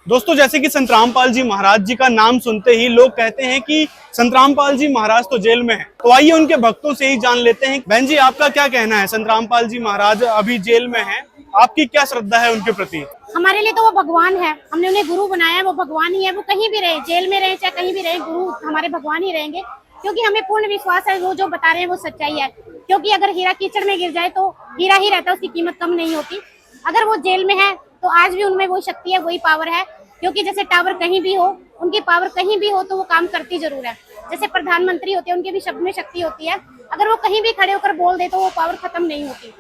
दोस्तों, जैसे कि संत रामपाल जी महाराज जी का नाम सुनते ही लोग कहते हैं कि संत रामपाल जी महाराज तो जेल में हैं। तो आइए उनके भक्तों से ही जान लेते हैं। बहन जी, आपका क्या कहना है? संत रामपाल जी महाराज अभी जेल में हैं, आपकी क्या श्रद्धा है उनके प्रति? हमारे लिए तो वो भगवान है, हमने उन्हें गुरु बनाया, वो भगवान ही है। वो कहीं भी रहे, जेल में रहे चाहे कहीं भी रहे, गुरु हमारे भगवान ही रहेंगे। क्योंकि हमें पूर्ण विश्वास है वो जो बता रहे हैं वो सच्चाई है। क्योंकि अगर हीरा कीचड़ में गिर जाए तो हीरा ही रहता है, उसकी कीमत कम नहीं होती। अगर वो जेल में है तो आज भी उनमें वही शक्ति है, वही पावर है। क्योंकि जैसे टावर कहीं भी हो, उनकी पावर कहीं भी हो तो वो काम करती जरूर है। जैसे प्रधानमंत्री होते हैं, उनके भी शब्द में शक्ति होती है। अगर वो कहीं भी खड़े होकर बोल दे तो वो पावर खत्म नहीं होती।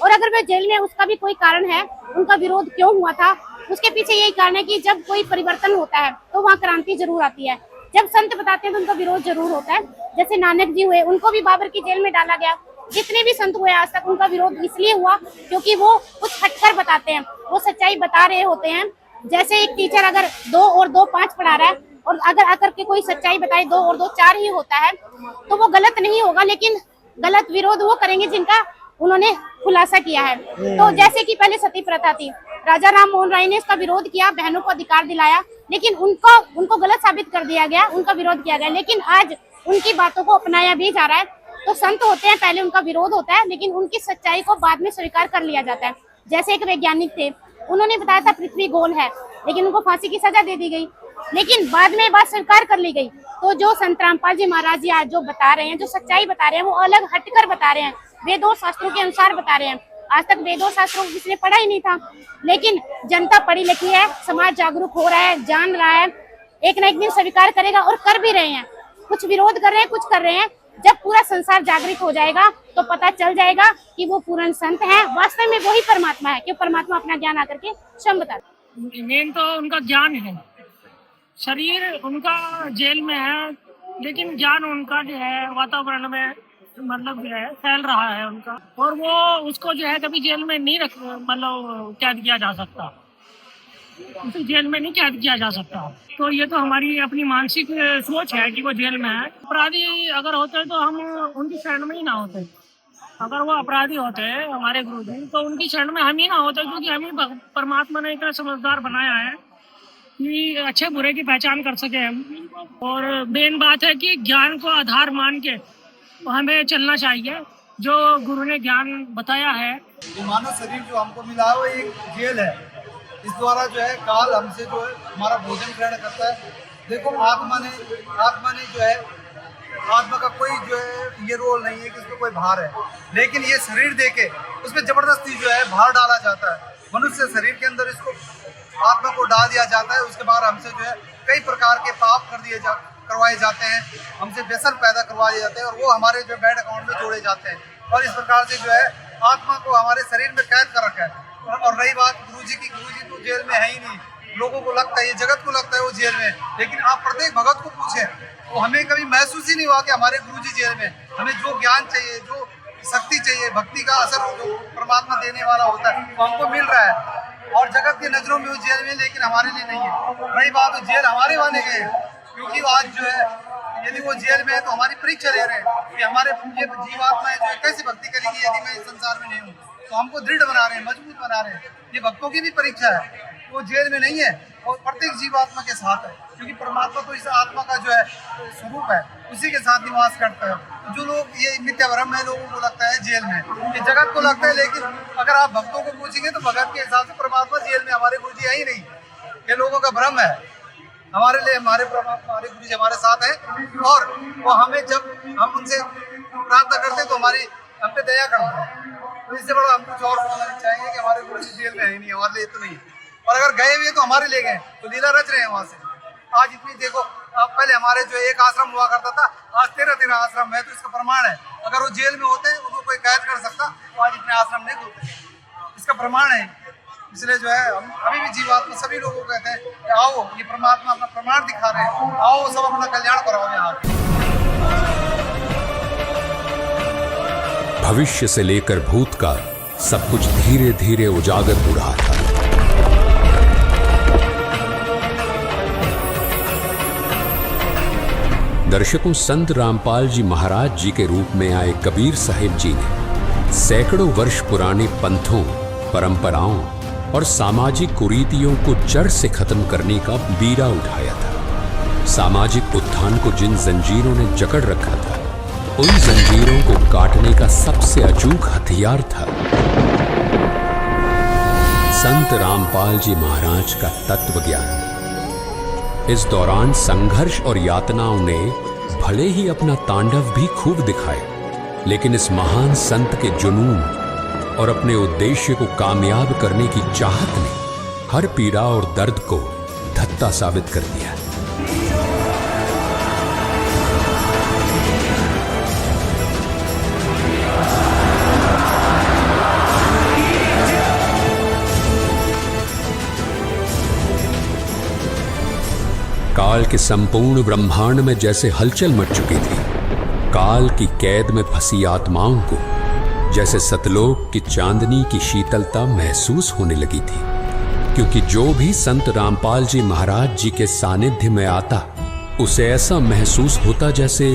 और अगर वे जेल में, उसका भी कोई कारण है, उनका विरोध क्यों हुआ था, उसके पीछे यही कारण है कि जब कोई परिवर्तन होता है तो वहाँ क्रांति जरूर आती है। जब संत बताते हैं तो उनका विरोध जरूर होता है। जैसे नानक जी हुए, उनको भी बाबर की जेल में डाला गया। जितने भी संत हुए आज तक, उनका विरोध इसलिए हुआ क्योंकि वो कुछ हटकर बताते हैं, वो सच्चाई बता रहे होते हैं। जैसे एक टीचर अगर 2 और 2 5 पढ़ा रहा है और अगर आकर के कोई सच्चाई बताए 2 और 2 4 ही होता है तो वो गलत नहीं होगा, लेकिन गलत विरोध वो करेंगे जिनका उन्होंने खुलासा किया है। तो जैसे कि पहले सती प्रथा थी, राजा राम मोहन राय ने इसका विरोध किया, बहनों को अधिकार दिलाया, लेकिन उनको गलत साबित कर दिया गया, उनका विरोध किया गया। लेकिन आज उनकी बातों को अपनाया भी जा रहा है। तो संत होते हैं, पहले उनका विरोध होता है, लेकिन उनकी सच्चाई को बाद में स्वीकार कर लिया जाता है। जैसे एक वैज्ञानिक थे, उन्होंने बताया था पृथ्वी गोल है, लेकिन उनको फांसी की सजा दे दी गई, लेकिन बाद में बात स्वीकार कर ली गई। तो जो संत रामपाल जी महाराज जी आज जो बता रहे हैं, जो सच्चाई बता रहे हैं, वो अलग हटकर बता रहे हैं, वेद और शास्त्रों के अनुसार बता रहे हैं। आज तक वेद और शास्त्रों को किसी ने पढ़ा ही नहीं था, लेकिन जनता पढ़ी लिखी है, समाज जागरूक हो रहा है, जान रहा है, एक न एक दिन स्वीकार करेगा और कर भी रहे हैं। कुछ विरोध कर रहे हैं, कुछ कर रहे हैं। जब पूरा संसार जागृत हो जाएगा तो पता चल जाएगा कि वो पूर्ण संत हैं, वास्तव में वही परमात्मा है। क्यों? परमात्मा अपना ज्ञान आकर के स्वयं बताता। मेन तो उनका ज्ञान है। शरीर उनका जेल में है, लेकिन ज्ञान उनका जो है वातावरण में मतलब जो है फैल रहा है उनका, और वो उसको जो है कभी जेल में नहीं रख मतलब कैद किया जा सकता, उसे जेल में नहीं कैद किया जा सकता। तो ये तो हमारी अपनी मानसिक सोच है कि वो जेल में है। अपराधी अगर होते तो हम उनकी शरण में ही ना होते। अगर वो अपराधी होते हमारे गुरुजी तो उनकी शरण में हम ही ना होते, क्योंकि हम ही परमात्मा ने इतना समझदार बनाया है कि अच्छे बुरे की पहचान कर सके हम। और मेन बात है कि ज्ञान को आधार मान के हमें चलना चाहिए, जो गुरु ने ज्ञान बताया है। मानव शरीर जो हमको मिला है वो एक जेल है। इस द्वारा जो है काल हमसे जो है हमारा भोजन ग्रहण करता है। देखो आत्मा ने जो है, आत्मा का कोई जो है ये रोल नहीं है कि उसको कोई भार है, लेकिन ये शरीर देके उसमें जबरदस्ती जो है भार डाला जाता है। मनुष्य शरीर के अंदर इसको आत्मा को डाल दिया जाता है। उसके बाद हमसे जो है कई प्रकार के पाप करवाए जाते हैं, हमसे व्यसन पैदा करवाए जाते हैं और वो हमारे जो बैंक अकाउंट में जोड़े जाते हैं। और इस प्रकार से जो है आत्मा को हमारे शरीर में कैद कर रखा है। और रही बात गुरुजी की, गुरुजी तो जेल में है ही नहीं। लोगों को लगता है, ये जगत को लगता है वो जेल में, लेकिन आप प्रत्येक भगत को पूछें तो हमें कभी महसूस ही नहीं हुआ कि हमारे गुरुजी जेल में। हमें जो ज्ञान चाहिए, जो शक्ति चाहिए, भक्ति का असर जो परमात्मा देने वाला होता है वो हमको मिल रहा है। और जगत की नजरों में वो जेल में, लेकिन हमारे लिए नहीं है। रही बात तो जेल हमारे बने गए हैं, क्योंकि आज जो है यदि वो जेल में है तो हमारी परीक्षा ले रहे हैं कि हमारे ये जीवात्माएं जो है कैसे भक्ति करेगी यदि मैं इस संसार में नहीं हूँ। तो हमको दृढ़ बना रहे हैं, मजबूत बना रहे हैं। ये भक्तों की भी परीक्षा है, वो जेल में नहीं है और प्रत्येक जीवात्मा के साथ है, क्योंकि परमात्मा तो इस आत्मा का जो है स्वरूप है, उसी के साथ निवास करता है। तो जो लोग ये नित्य भ्रम है, लोगों को लगता है जेल में, ये जगत को लगता है, लेकिन अगर आप भक्तों को पूछेंगे तो भगत के हिसाब से परमात्मा जेल में, हमारे गुरु जी है ही नहीं। ये लोगों का भ्रम है। हमारे लिए हमारे गुरु जी हमारे साथ हैं और वो हमें जब हम उनसे प्रार्थना करते हैं तो हमारी हम पे दया करते हैं। तो इससे बड़ा हम कुछ और बोलना नहीं चाहेंगे कि हमारे गुरु जी जेल में है नहीं, हमारे लिए तो नहीं। और अगर गए हुए तो हमारे लिए गए, तो लीला रच रहे हैं वहाँ से। आज इतनी देखो, पहले हमारे जो एक आश्रम हुआ करता था, आज 13 आश्रम है, तो इसका प्रमाण है। अगर वो जेल में होते उनको कोई कैद कर सकता तो आज इतने आश्रम नहीं होते, इसका प्रमाण है। इसलिए जो है हम अभी भी जीवात्मा सभी लोगों को कहते हैं कि आओ, ये परमात्मा अपना प्रमाण दिखा रहे हैं, आओ सब अपना कल्याण कराओ यहाँ। भविष्य से लेकर भूतकाल सब कुछ धीरे धीरे उजागर हो रहा था। दर्शकों, संत रामपाल जी महाराज जी के रूप में आए कबीर साहिब जी ने सैकड़ों वर्ष पुराने पंथों, परंपराओं और सामाजिक कुरीतियों को जड़ से खत्म करने का बीड़ा उठाया था। सामाजिक उत्थान को जिन जंजीरों ने जकड़ रखा था, उन जंजीरों को काटने का सबसे अचूक हथियार था संत रामपाल जी महाराज का तत्व ज्ञान। इस दौरान संघर्ष और यातनाओं ने भले ही अपना तांडव भी खूब दिखाए, लेकिन इस महान संत के जुनून और अपने उद्देश्य को कामयाब करने की चाहत ने हर पीड़ा और दर्द को धत्ता साबित कर दिया। काल के संपूर्ण ब्रह्मांड में जैसे हलचल मच चुकी थी। काल की कैद में फंसी आत्माओं को जैसे सतलोक की चांदनी की शीतलता महसूस होने लगी थी, क्योंकि जो भी संत रामपाल जी महाराज जी के सानिध्य में आता, उसे ऐसा महसूस होता जैसे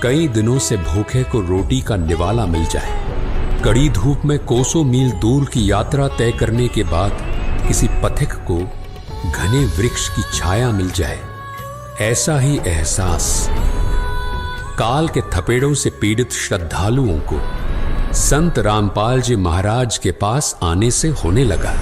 कई दिनों से भूखे को रोटी का निवाला मिल जाए। कड़ी धूप में कोसों मील दूर की यात्रा तय करने के बाद किसी पथिक को घने वृक्ष की छाया मिल जाए, ऐसा ही एहसास काल के थपेड़ों से पीड़ित श्रद्धालुओं को संत रामपाल जी महाराज के पास आने से होने लगा।